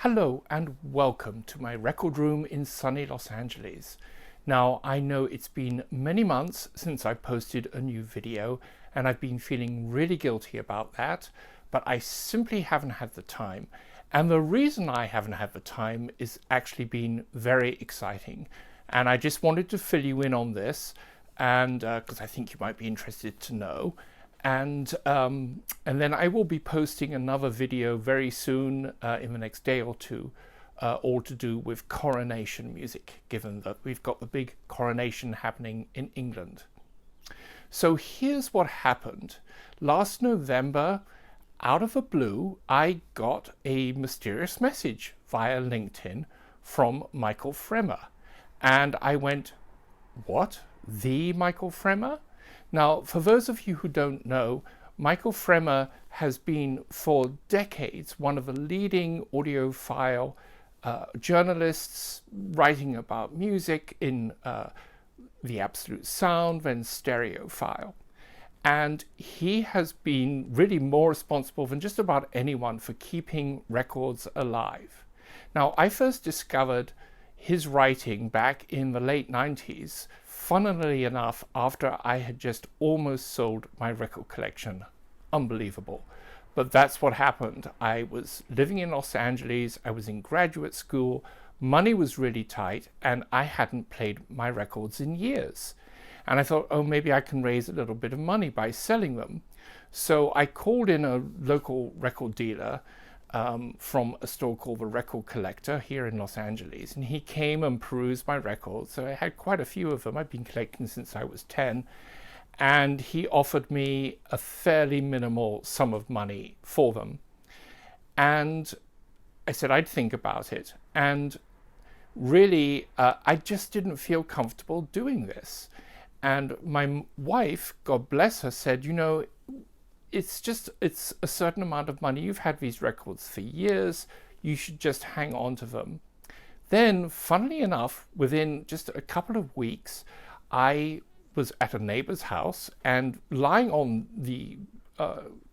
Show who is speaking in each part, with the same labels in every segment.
Speaker 1: Hello and welcome to my record room in sunny Los Angeles. Now, I know it's been many months since I posted a new video and I've been feeling really guilty about that, but I simply haven't had the time. And the reason I haven't had the time is actually been very exciting. And I just wanted to fill you in on this, and because I think you might be interested to know. And then I will be posting another video very soon in the next day or two, all to do with coronation music, given that we've got the big coronation happening in England. So here's what happened. Last November, out of the blue, I got a mysterious message via LinkedIn from Michael Fremer. And I went, what? The Michael Fremer? Now, for those of you who don't know, Michael Fremer has been for decades one of the leading audiophile journalists writing about music in the Absolute Sound, then Stereophile. And he has been really more responsible than just about anyone for keeping records alive. Now, I first discovered his writing back in the late 90s, funnily enough, after I had just almost sold my record collection. Unbelievable. But that's what happened. I was living in Los Angeles, I was in graduate school, money was really tight, and I hadn't played my records in years. And I thought, oh, maybe I can raise a little bit of money by selling them. So I called in a local record dealer from a store called The Record Collector here in Los Angeles, and he came and perused my records. So I had quite a few of them. I've been collecting since I was 10, and he offered me a fairly minimal sum of money for them. And I said I'd think about it, and really I just didn't feel comfortable doing this. And my wife, God bless her, said, you know, it's a certain amount of money. You've had these records for years. You should just hang on to them. Then, funnily enough, within just a couple of weeks, I was at a neighbor's house, and lying on the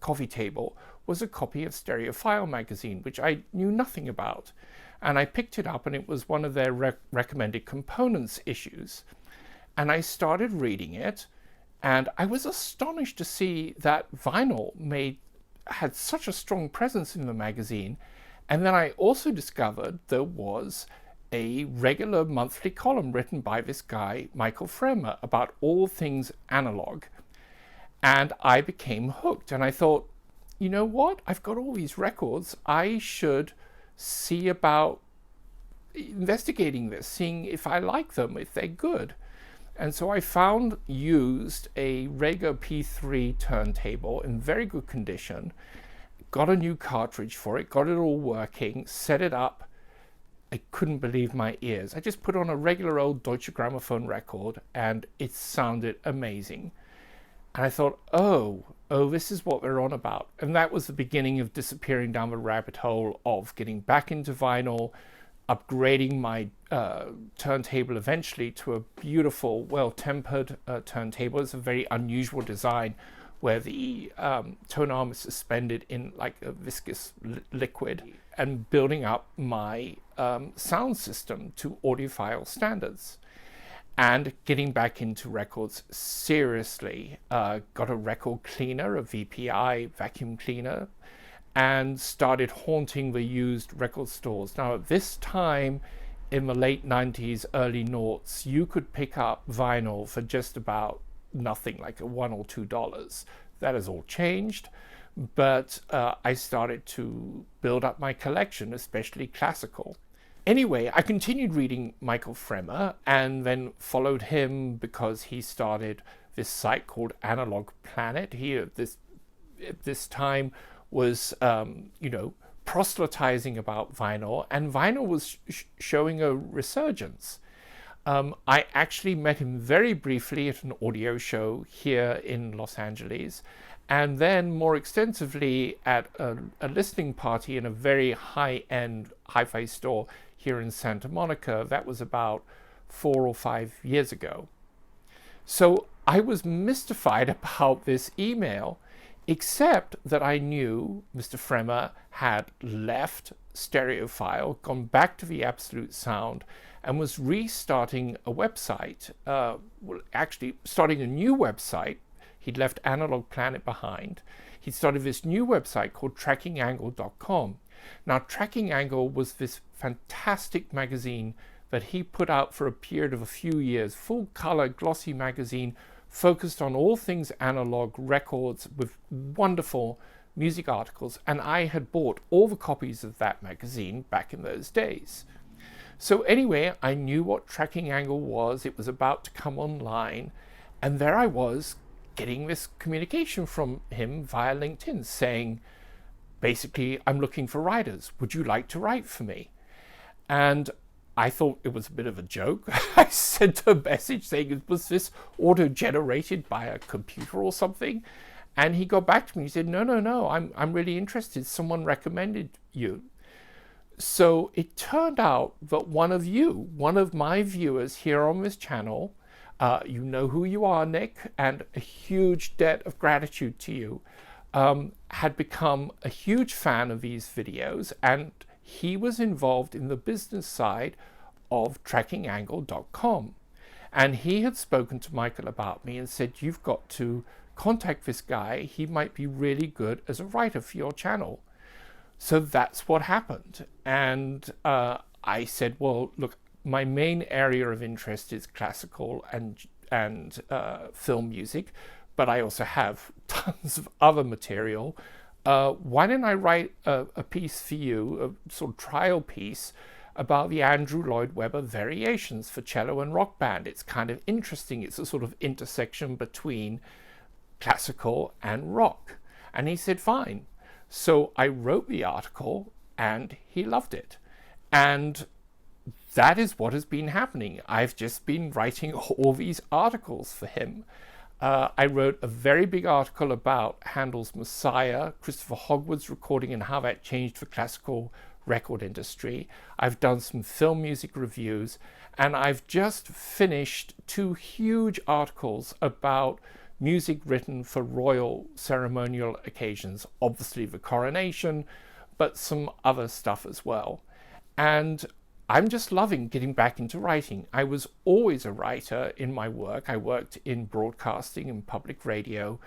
Speaker 1: coffee table was a copy of Stereophile magazine, which I knew nothing about. And I picked it up, and it was one of their recommended components issues. And I started reading it, and I was astonished to see that vinyl had such a strong presence in the magazine. And then I also discovered there was a regular monthly column written by this guy, Michael Fremer, about all things analog. And I became hooked, and I thought, you know what? I've got all these records. I should see about investigating this, seeing if I like them, if they're good. And so I used a Rega P3 turntable in very good condition, got a new cartridge for it, got it all working, set it up. I couldn't believe my ears. I just put on a regular old Deutsche Grammophon record, and it sounded amazing. And I thought, oh, this is what they're on about. And that was the beginning of disappearing down the rabbit hole of getting back into vinyl, upgrading my turntable eventually to a beautiful, well-tempered turntable. It's a very unusual design where the tone arm is suspended in like a viscous liquid, and building up my sound system to audiophile standards. And getting back into records seriously. Got a record cleaner, a VPI vacuum cleaner, and started haunting the used record stores. Now, at this time, in the late 90s, early noughts, you could pick up vinyl for just about nothing, like $1 or $2. That has all changed, but I started to build up my collection, especially classical. Anyway, I continued reading Michael Fremer, and then followed him because he started this site called Analog Planet. He, at this time, was proselytizing about vinyl, and vinyl was showing a resurgence. I actually met him very briefly at an audio show here in Los Angeles, and then more extensively at a listening party in a very high-end hi-fi store here in Santa Monica. That was about 4 or 5 years ago. So I was mystified about this email, except that I knew Mr. Fremer had left stereophile, gone back to the absolute sound, and was restarting a website, actually starting a new website. He'd left Analog Planet behind. He started this new website called Trackinganglecom. Now, Tracking Angle was this fantastic magazine that he put out for a period of a few years, full-color, glossy magazine, focused on all things analog, records, with wonderful music articles. And I had bought all the copies of that magazine back in those days. So anyway, I knew what Tracking Angle was. It was about to come online. And there I was, getting this communication from him via LinkedIn saying, basically, I'm looking for writers. Would you like to write for me? And I thought it was a bit of a joke. I sent a message saying, was this auto-generated by a computer or something? And he got back to me. He said, no, I'm really interested. Someone recommended you. So it turned out that one of my viewers here on this channel, you know who you are, Nick, and a huge debt of gratitude to you, had become a huge fan of these videos, and he was involved in the business side of Trackinganglecom. And he had spoken to Michael about me and said, you've got to contact this guy. He might be really good as a writer for your channel. So that's what happened. And I said, well, look, my main area of interest is classical and film music, but I also have tons of other material. Why don't I write a piece for you, a sort of trial piece about the Andrew Lloyd Webber variations for cello and rock band? It's kind of interesting. It's a sort of intersection between classical and rock. And he said, fine. So I wrote the article and he loved it. And that is what has been happening. I've just been writing all these articles for him. I wrote a very big article about Handel's Messiah, Christopher Hogwood's recording, and how that changed the classical record industry. I've done some film music reviews, and I've just finished 2 huge articles about music written for royal ceremonial occasions, obviously the coronation, but some other stuff as well. And I'm just loving getting back into writing. I was always a writer in my work. I worked in broadcasting and public radio,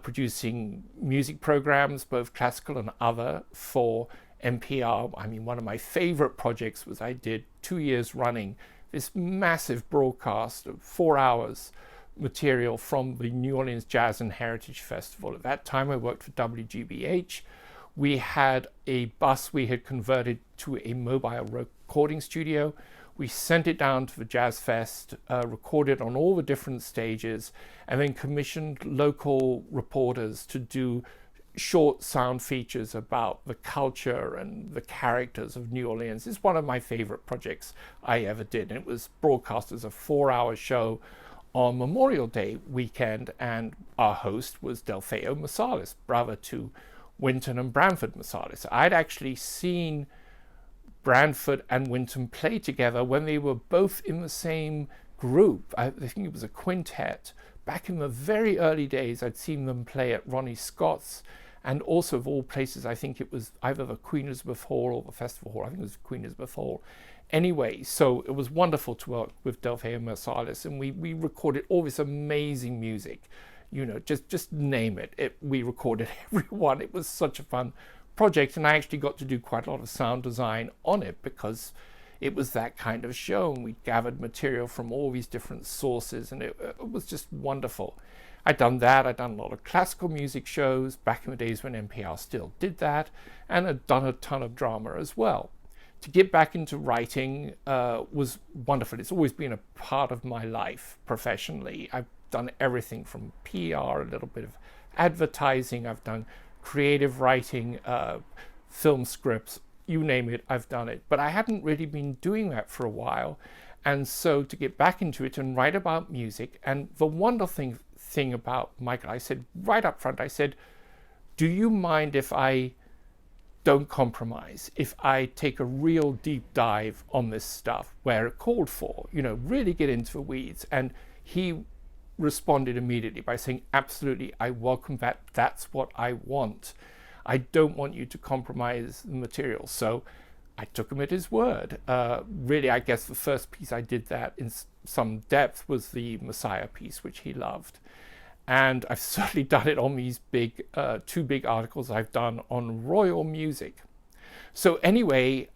Speaker 1: producing music programs, both classical and other, for NPR. I mean, one of my favorite projects was I did 2 years running this massive broadcast of 4 hours material from the New Orleans Jazz and Heritage Festival. At that time, I worked for WGBH. We had a bus we had converted to a mobile recording studio. We sent it down to the Jazz Fest, recorded on all the different stages, and then commissioned local reporters to do short sound features about the culture and the characters of New Orleans. It's one of my favorite projects I ever did. And it was broadcast as a 4-hour show on Memorial Day weekend, and our host was Delfeo Marsalis, brother to Wynton and Branford Marsalis. I'd actually seen Branford and Wynton play together when they were both in the same group. I think it was a quintet. Back in the very early days, I'd seen them play at Ronnie Scott's, and also, of all places, I think it was either the Queen Elizabeth Hall or the Festival Hall. I think it was Queen Elizabeth Hall. Anyway, so it was wonderful to work with Delfeo Marsalis, and we recorded all this amazing music. You know, just name it. We recorded everyone. It was such a fun project, and I actually got to do quite a lot of sound design on it because it was that kind of show, and we gathered material from all these different sources, and it was just wonderful. I'd done that. I'd done a lot of classical music shows back in the days when NPR still did that, and I'd done a ton of drama as well. To get back into writing was wonderful. It's always been a part of my life professionally. I've done everything from PR, a little bit of advertising. I've done creative writing, film scripts, you name it, I've done it. But I hadn't really been doing that for a while. And so to get back into it and write about music, and the wonderful thing about Michael, I said right up front, I said, do you mind if I don't compromise, if I take a real deep dive on this stuff where it called for, you know, really get into the weeds? And he responded immediately by saying, absolutely, I welcome that. That's what I want. I don't want you to compromise the material. So I took him at his word. Really, I guess the first piece I did that in some depth was the Messiah piece, which he loved. And I've certainly done it on these big, two big articles I've done on royal music. So anyway,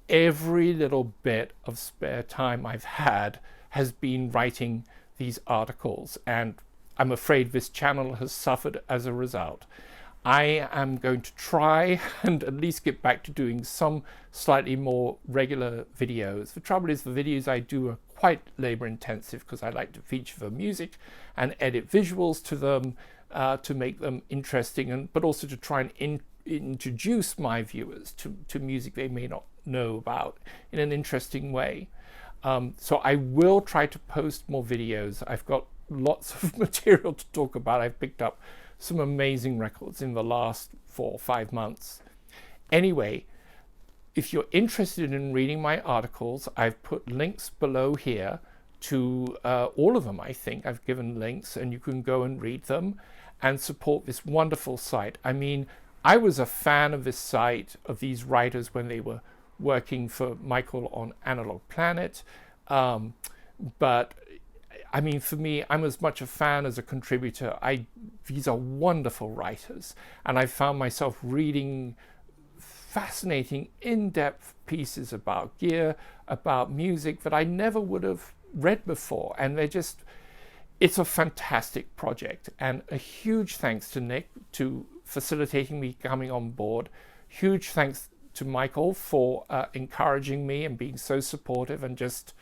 Speaker 1: every little bit of spare time I've had has been writing these articles, and I'm afraid this channel has suffered as a result. I am going to try and at least get back to doing some slightly more regular videos. The trouble is the videos I do are quite labor intensive because I like to feature the music and edit visuals to them to make them interesting, but also to try and introduce my viewers to music they may not know about in an interesting way. So I will try to post more videos. I've got lots of material to talk about. I've picked up some amazing records in the last 4 or 5 months. Anyway, if you're interested in reading my articles, I've put links below here to all of them. I think I've given links, and you can go and read them and support this wonderful site. I mean, I was a fan of this site, of these writers, when they were working for Michael on Analog Planet, but I mean, for me, I'm as much a fan as a contributor. These are wonderful writers, and I found myself reading fascinating, in-depth pieces about gear, about music that I never would have read before, and it's a fantastic project. And a huge thanks to Nick to facilitating me coming on board. Huge thanks to Michael for encouraging me and being so supportive and just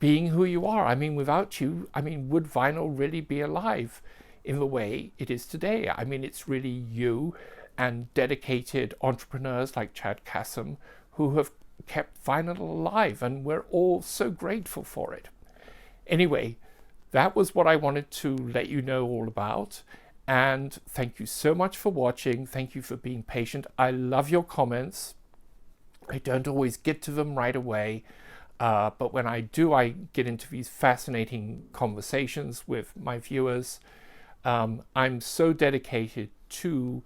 Speaker 1: being who you are. I mean, without you, would vinyl really be alive in the way it is today? I mean, it's really you and dedicated entrepreneurs like Chad Kassam who have kept vinyl alive, and we're all so grateful for it. Anyway, that was what I wanted to let you know all about. And thank you so much for watching. Thank you for being patient. I love your comments. I don't always get to them right away. But when I do, I get into these fascinating conversations with my viewers. I'm so dedicated to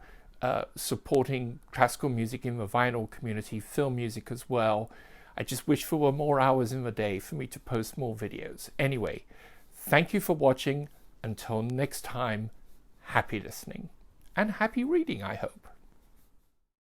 Speaker 1: supporting classical music in the vinyl community, film music as well. I just wish there were more hours in the day for me to post more videos. Anyway, thank you for watching. Until next time, happy listening and happy reading, I hope.